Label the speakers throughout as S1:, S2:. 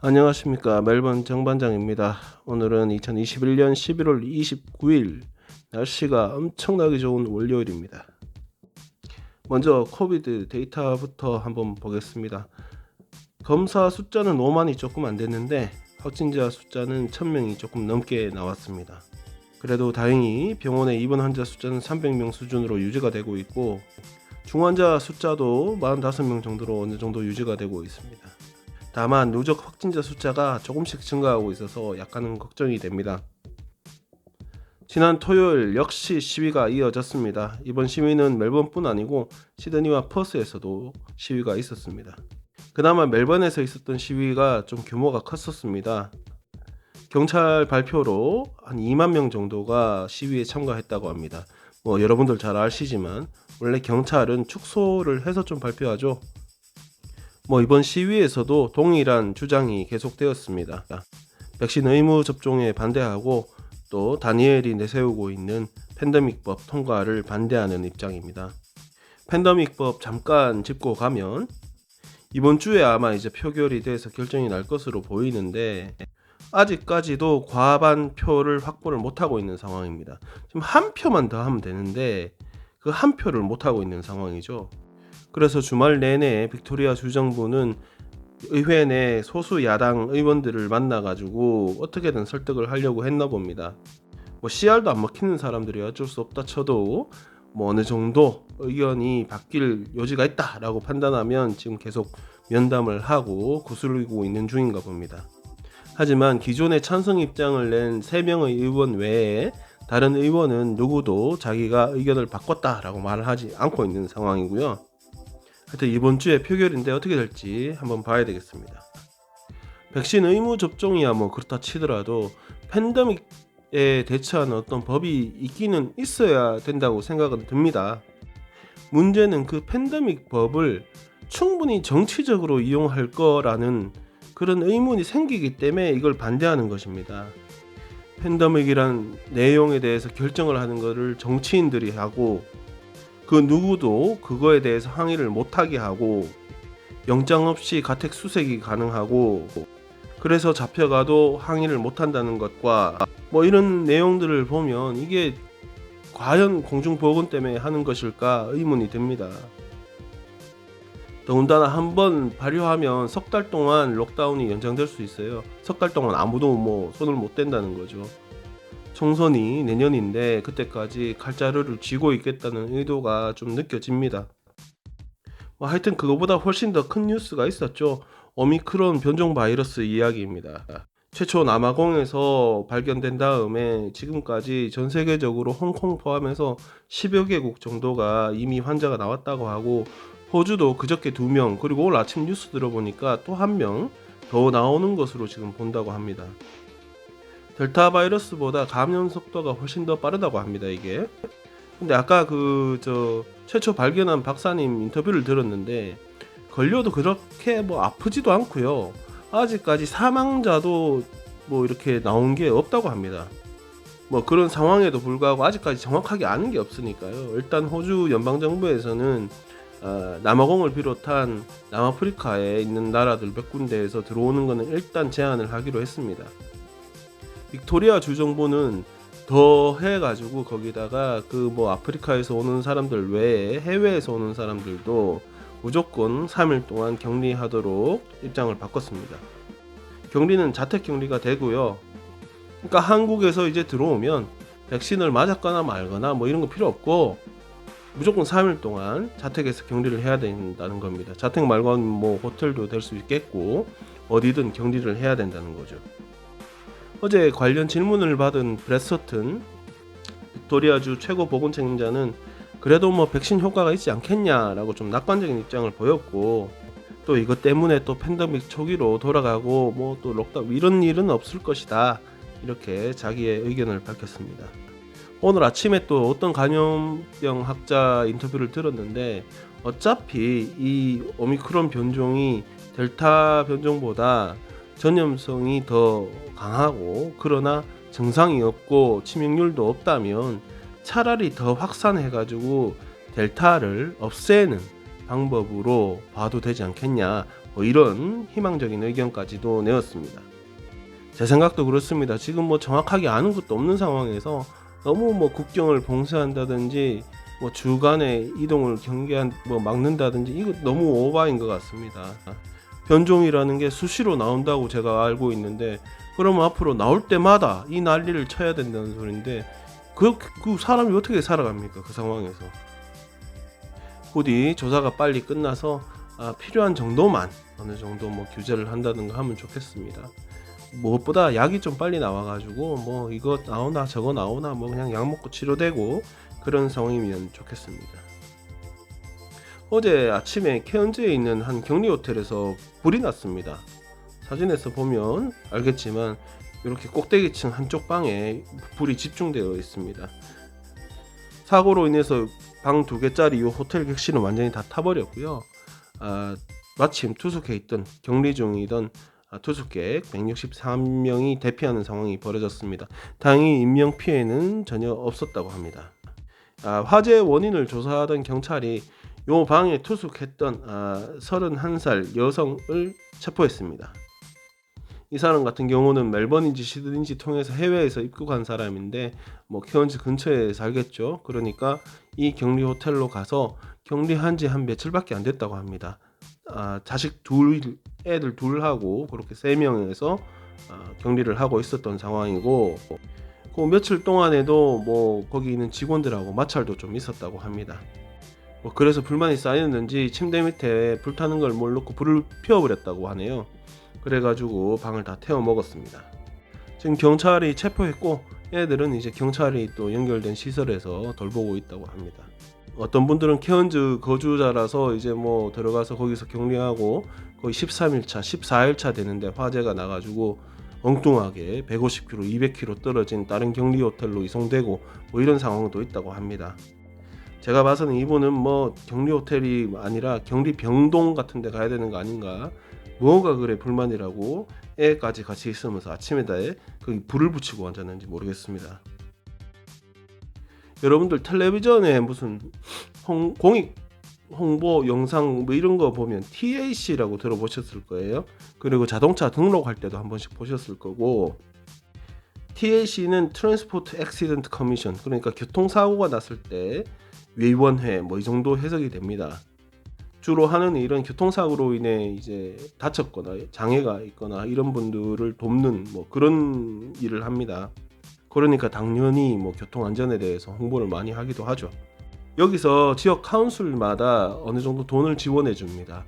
S1: 안녕하십니까, 멜번 정반장입니다. 오늘은 2021년 11월 29일, 날씨가 엄청나게 좋은 월요일입니다. 먼저 코비드 데이터부터 한번 보겠습니다. 검사 숫자는 5만이 조금 안 됐는데 확진자 숫자는 1000명이 조금 넘게 나왔습니다. 그래도 다행히 병원에 입원 환자 숫자는 300명 수준으로 유지가 되고 있고, 중환자 숫자도 45명 정도로 어느 정도 유지가 되고 있습니다. 다만 누적 확진자 숫자가 조금씩 증가하고 있어서 약간은 걱정이 됩니다. 지난 토요일 역시 시위가 이어졌습니다. 이번 시위는 멜번뿐 아니고 시드니와 퍼스에서도 시위가 있었습니다. 그나마 멜번에서 있었던 시위가 좀 규모가 컸었습니다. 경찰 발표로 한 2만 명 정도가 시위에 참가했다고 합니다. 여러분들 잘 아시지만 원래 경찰은 축소를 해서 좀 발표하죠. 이번 시위에서도 동일한 주장이 계속되었습니다. 백신 의무 접종에 반대하고 또 다니엘이 내세우고 있는 팬데믹법 통과를 반대하는 입장입니다. 팬데믹법 잠깐 짚고 가면 이번 주에 아마 이제 표결이 돼서 결정이 날 것으로 보이는데 아직까지도 과반 표를 확보를 못하고 있는 상황입니다. 지금 한 표만 더 하면 되는데 그 한 표를 못하고 있는 상황이죠. 그래서 주말 내내 빅토리아 주정부는 의회 내 소수 야당 의원들을 만나가지고 어떻게든 설득을 하려고 했나 봅니다. CR도 안 먹히는 사람들이 어쩔 수 없다 쳐도 어느 정도 의견이 바뀔 여지가 있다라고 판단하면 지금 계속 면담을 하고 구슬리고 있는 중인가 봅니다. 하지만 기존에 찬성 입장을 낸 3명의 의원 외에 다른 의원은 누구도 자기가 의견을 바꿨다라고 말을 하지 않고 있는 상황이고요. 하여튼 이번 주에 표결인데 어떻게 될지 한번 봐야 되겠습니다. 백신 의무 접종이야 그렇다 치더라도 팬데믹에 대처하는 어떤 법이 있기는 있어야 된다고 생각은 듭니다. 문제는 그 팬데믹 법을 충분히 정치적으로 이용할 거라는 그런 의문이 생기기 때문에 이걸 반대하는 것입니다. 팬데믹이란 내용에 대해서 결정을 하는 것을 정치인들이 하고 그 누구도 그거에 대해서 항의를 못하게 하고 영장 없이 가택 수색이 가능하고 그래서 잡혀가도 항의를 못한다는 것과 이런 내용들을 보면 이게 과연 공중보건 때문에 하는 것일까 의문이 듭니다. 더군다나 한번 발효하면 석 달 동안 록다운이 연장될 수 있어요. 석 달 동안 아무도 손을 못 댄다는 거죠. 총선이 내년인데 그때까지 칼자루를 쥐고 있겠다는 의도가 좀 느껴집니다. 하여튼 그거보다 훨씬 더 큰 뉴스가 있었죠. 오미크론 변종 바이러스 이야기입니다. 최초 남아공에서 발견된 다음에 지금까지 전 세계적으로 홍콩 포함해서 10여 개국 정도가 이미 환자가 나왔다고 하고 호주도 그저께 2명 그리고 오늘 아침 뉴스 들어보니까 또 1명 더 나오는 것으로 지금 본다고 합니다. 델타 바이러스보다 감염 속도가 훨씬 더 빠르다고 합니다, 이게. 근데 아까 최초 발견한 박사님 인터뷰를 들었는데 걸려도 그렇게 아프지도 않고요. 아직까지 사망자도 이렇게 나온 게 없다고 합니다. 그런 상황에도 불구하고 아직까지 정확하게 아는 게 없으니까요. 일단 호주 연방정부에서는 남아공을 비롯한 남아프리카에 있는 나라들 몇 군데에서 들어오는 거는 일단 제한을 하기로 했습니다. 빅토리아 주정부는 더 해가지고 거기다가 아프리카에서 오는 사람들 외에 해외에서 오는 사람들도 무조건 3일 동안 격리하도록 입장을 바꿨습니다. 격리는 자택격리가 되고요. 그러니까 한국에서 이제 들어오면 백신을 맞았거나 말거나 이런 거 필요 없고 무조건 3일 동안 자택에서 격리를 해야 된다는 겁니다. 자택 말고는 호텔도 될 수 있겠고 어디든 격리를 해야 된다는 거죠. 어제 관련 질문을 받은 브레서튼 빅토리아주 최고 보건 책임자는 그래도 백신 효과가 있지 않겠냐라고 좀 낙관적인 입장을 보였고 또 이것 때문에 또 팬데믹 초기로 돌아가고 또 록다운 이런 일은 없을 것이다 이렇게 자기의 의견을 밝혔습니다. 오늘 아침에 또 어떤 감염병 학자 인터뷰를 들었는데 어차피 이 오미크론 변종이 델타 변종보다 전염성이 더 강하고 그러나 증상이 없고 치명률도 없다면 차라리 더 확산해가지고 델타를 없애는 방법으로 봐도 되지 않겠냐, 뭐 이런 희망적인 의견까지도 내었습니다. 제 생각도 그렇습니다. 지금 뭐 정확하게 아는 것도 없는 상황에서 너무 뭐 국경을 봉쇄한다든지 뭐 주간의 이동을 막는다든지 이거 너무 오바인 것 같습니다. 변종이라는 게 수시로 나온다고 제가 알고 있는데, 그러면 앞으로 나올 때마다 이 난리를 쳐야 된다는 소리인데 그 사람이 어떻게 살아갑니까? 그 상황에서. 부디 조사가 빨리 끝나서 필요한 정도만 어느 정도 뭐 규제를 한다든가 하면 좋겠습니다. 무엇보다 약이 좀 빨리 나와가지고 뭐 이거 나오나 저거 나오나 뭐 그냥 약 먹고 치료되고 그런 상황이면 좋겠습니다. 어제 아침에 케언즈에 있는 한 격리 호텔에서 불이 났습니다. 사진에서 보면 알겠지만 이렇게 꼭대기층 한쪽 방에 불이 집중되어 있습니다. 사고로 인해서 방 2개짜리 이 호텔 객실은 완전히 다 타버렸고요. 마침 투숙해 있던 격리 중이던 투숙객 163명이 대피하는 상황이 벌어졌습니다. 다행히 인명피해는 전혀 없었다고 합니다. 화재 원인을 조사하던 경찰이 이 방에 투숙했던 31살 여성을 체포했습니다. 이 사람 같은 경우는 멜번인지 시드니인지 통해서 해외에서 입국한 사람인데 뭐 케언즈 근처에 살겠죠. 그러니까 이 격리 호텔로 가서 격리한 지 한 며칠밖에 안 됐다고 합니다. 자식 애들 둘하고 그렇게 3명에서 격리를 하고 있었던 상황이고, 그 며칠 동안에도 뭐 거기 있는 직원들하고 마찰도 좀 있었다고 합니다. 뭐 그래서 불만이 쌓였는지 침대 밑에 불타는 걸 모르고 불을 피워버렸다고 하네요. 그래가지고 방을 다 태워 먹었습니다. 지금 경찰이 체포했고 애들은 이제 경찰이 또 연결된 시설에서 돌보고 있다고 합니다. 어떤 분들은 케언즈 거주자라서 이제 뭐 들어가서 거기서 격리하고 거의 13일차, 14일차 되는데 화재가 나가지고 엉뚱하게 150km, 200km 떨어진 다른 격리 호텔로 이송되고 뭐 이런 상황도 있다고 합니다. 제가 봐서는 이분은 뭐 격리 호텔이 아니라 격리 병동 같은 데 가야 되는 거 아닌가, 뭐가 그래 불만이라고 애까지 같이 있으면서 아침에다 거기 불을 붙이고 앉았는지 모르겠습니다. 여러분들 텔레비전에 무슨 공익 홍보 영상 뭐 이런 거 보면 TAC라고 들어보셨을 거예요. 그리고 자동차 등록할 때도 한 번씩 보셨을 거고, TAC는 Transport Accident Commission, 그러니까 교통사고가 났을 때 위원회 뭐 이 정도 해석이 됩니다. 주로 하는 일은 교통사고로 인해 이제 다쳤거나 장애가 있거나 이런 분들을 돕는 뭐 그런 일을 합니다. 그러니까 당연히 뭐 교통 안전에 대해서 홍보를 많이 하기도 하죠. 여기서 지역 카운슬마다 어느 정도 돈을 지원해 줍니다.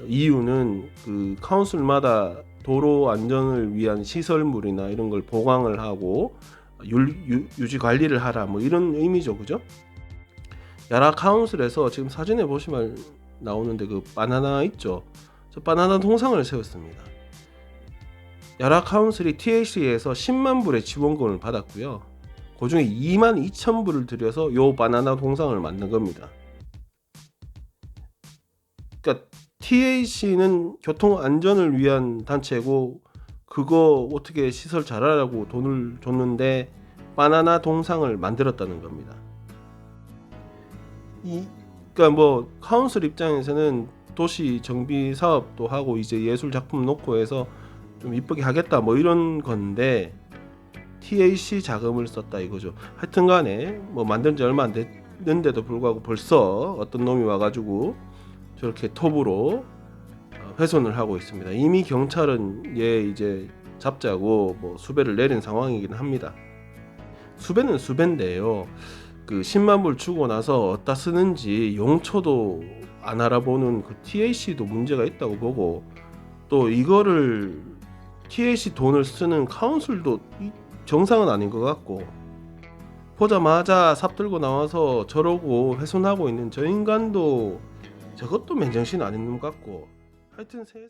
S1: 이유는 그 카운슬마다 도로 안전을 위한 시설물이나 이런 걸 보강을 하고 유지 관리를 하라 뭐 이런 의미죠, 그죠? 야라 카운슬에서 지금 사진에 보시면 나오는데 그 바나나 있죠? 저 바나나 동상을 세웠습니다. 야라 카운슬이 TAC에서 10만 불의 지원금을 받았고요. 그 중에 2만 2천 불을 들여서 요 바나나 동상을 만든 겁니다. 그러니까 TAC는 교통 안전을 위한 단체고 그거 어떻게 시설 잘하라고 돈을 줬는데 바나나 동상을 만들었다는 겁니다. 그러니까 뭐 카운슬 입장에서는 도시 정비 사업도 하고 이제 예술 작품 놓고 해서 좀 이쁘게 하겠다 뭐 이런 건데 TAC 자금을 썼다 이거죠. 하여튼간에 뭐 만든 지 얼마 안 됐는데도 불구하고 벌써 어떤 놈이 와가지고 저렇게 톱으로 훼손을 하고 있습니다. 이미 경찰은 얘 이제 잡자고 뭐 수배를 내린 상황이긴 합니다. 수배는 수배인데요. 그 10만 불 주고 나서 어디다 쓰는지 용처도 안 알아보는 그 TAC도 문제가 있다고 보고, 또 이거를 TAC 돈을 쓰는 카운슬도 정상은 아닌 것 같고, 보자마자 삽 들고 나와서 저러고 훼손하고 있는 저 인간도 저것도 맨정신 아닌 놈 같고, 하여튼 세상